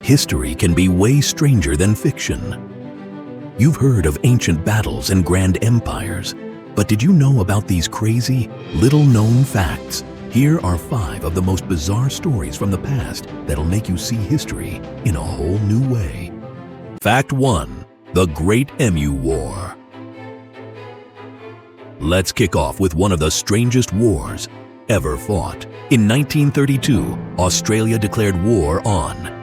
history can be way stranger than fiction. You've heard of ancient battles and grand empires, but did you know about these crazy, little-known facts? Here are 5 of the most bizarre stories from the past that'll make you see history in a whole new way. Fact 1. The Great Emu War. Let's kick off with one of the strangest wars ever fought. In 1932, Australia declared war on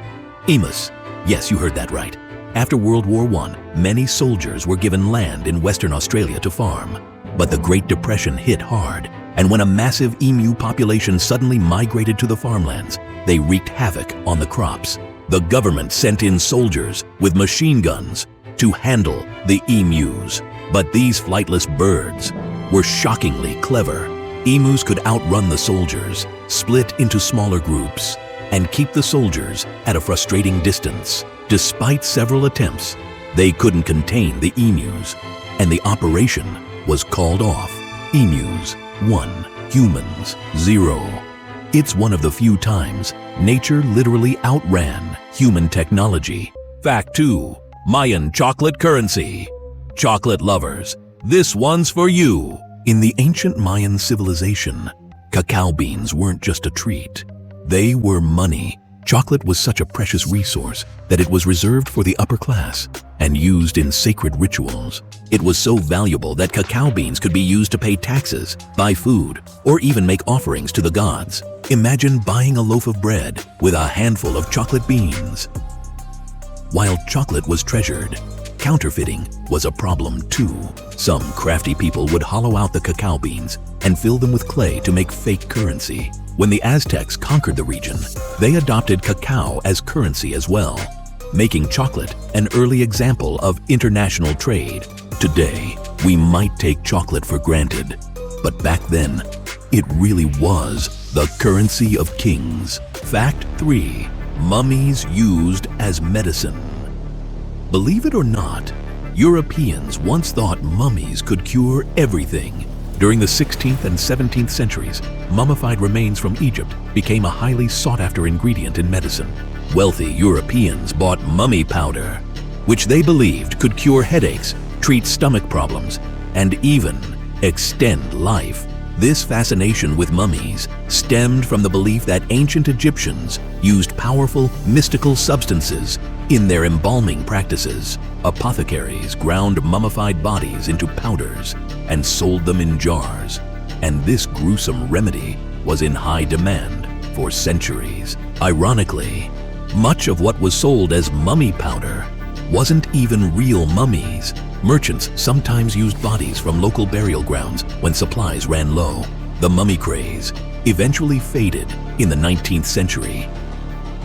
emus. Yes, you heard that right. After World War I, many soldiers were given land in Western Australia to farm. But the Great Depression hit hard, and when a massive emu population suddenly migrated to the farmlands, they wreaked havoc on the crops. The government sent in soldiers with machine guns to handle the emus. But these flightless birds were shockingly clever. Emus could outrun the soldiers, split into smaller groups, and keep the soldiers at a frustrating distance. Despite several attempts, they couldn't contain the emus, and the operation was called off. Emus 1, humans 0. It's one of the few times nature literally outran human technology. Fact 2. Mayan chocolate currency. Chocolate lovers, this one's for you. In the ancient Mayan civilization, cacao beans weren't just a treat. They were money. Chocolate was such a precious resource that it was reserved for the upper class and used in sacred rituals. It was so valuable that cacao beans could be used to pay taxes, buy food, or even make offerings to the gods. Imagine buying a loaf of bread with a handful of chocolate beans. While chocolate was treasured, counterfeiting was a problem too. Some crafty people would hollow out the cacao beans and fill them with clay to make fake currency. When the Aztecs conquered the region, they adopted cacao as currency as well, making chocolate an early example of international trade. Today, we might take chocolate for granted, but back then, it really was the currency of kings. Fact 3. Mummies used as medicine. Believe it or not, Europeans once thought mummies could cure everything. During the 16th and 17th centuries, mummified remains from Egypt became a highly sought-after ingredient in medicine. Wealthy Europeans bought mummy powder, which they believed could cure headaches, treat stomach problems, and even extend life. This fascination with mummies stemmed from the belief that ancient Egyptians used powerful, mystical substances in their embalming practices. Apothecaries ground mummified bodies into powders and sold them in jars, and this gruesome remedy was in high demand for centuries. Ironically, much of what was sold as mummy powder wasn't even real mummies. Merchants sometimes used bodies from local burial grounds when supplies ran low. The mummy craze eventually faded in the 19th century,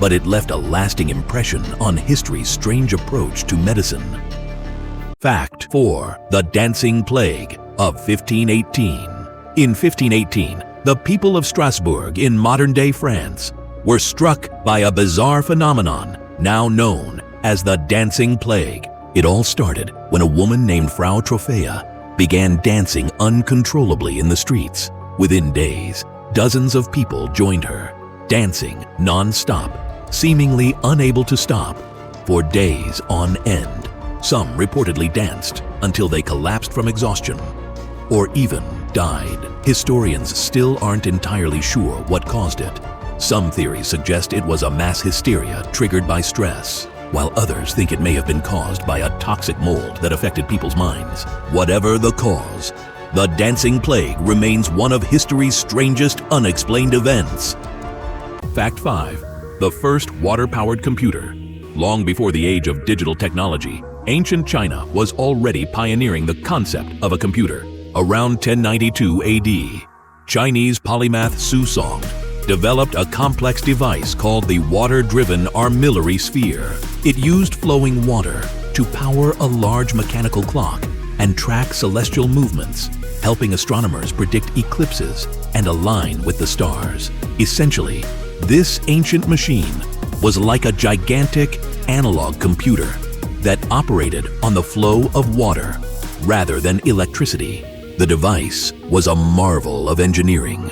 but it left a lasting impression on history's strange approach to medicine. Fact 4. The Dancing Plague of 1518. In 1518, the people of Strasbourg in modern-day France were struck by a bizarre phenomenon now known as the Dancing Plague. It all started when a woman named Frau Trophea began dancing uncontrollably in the streets. Within days, dozens of people joined her, dancing non-stop, seemingly unable to stop, for days on end. Some reportedly danced until they collapsed from exhaustion, or even died. Historians still aren't entirely sure what caused it. Some theories suggest it was a mass hysteria triggered by stress, while others think it may have been caused by a toxic mold that affected people's minds. Whatever the cause, the Dancing Plague remains one of history's strangest unexplained events. Fact 5. The first water-powered computer. Long before the age of digital technology, ancient China was already pioneering the concept of a computer. Around 1092 AD, Chinese polymath Su Song developed a complex device called the water-driven armillary sphere. It used flowing water to power a large mechanical clock and track celestial movements, helping astronomers predict eclipses and align with the stars. Essentially, this ancient machine was like a gigantic analog computer that operated on the flow of water rather than electricity. The device was a marvel of engineering,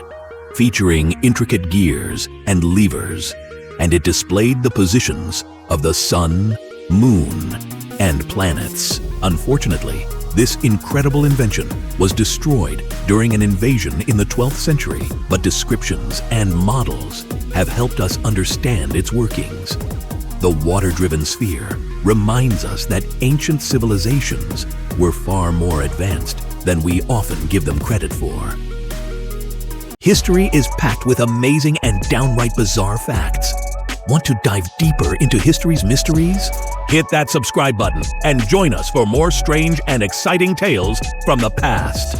featuring intricate gears and levers and it displayed the positions of the sun, moon, and planets. Unfortunately, this incredible invention was destroyed during an invasion in the 12th century, but descriptions and models have helped us understand its workings. The water-driven sphere reminds us that ancient civilizations were far more advanced than we often give them credit for. History is packed with amazing and downright bizarre facts. Want to dive deeper into history's mysteries? Hit that subscribe button and join us for more strange and exciting tales from the past.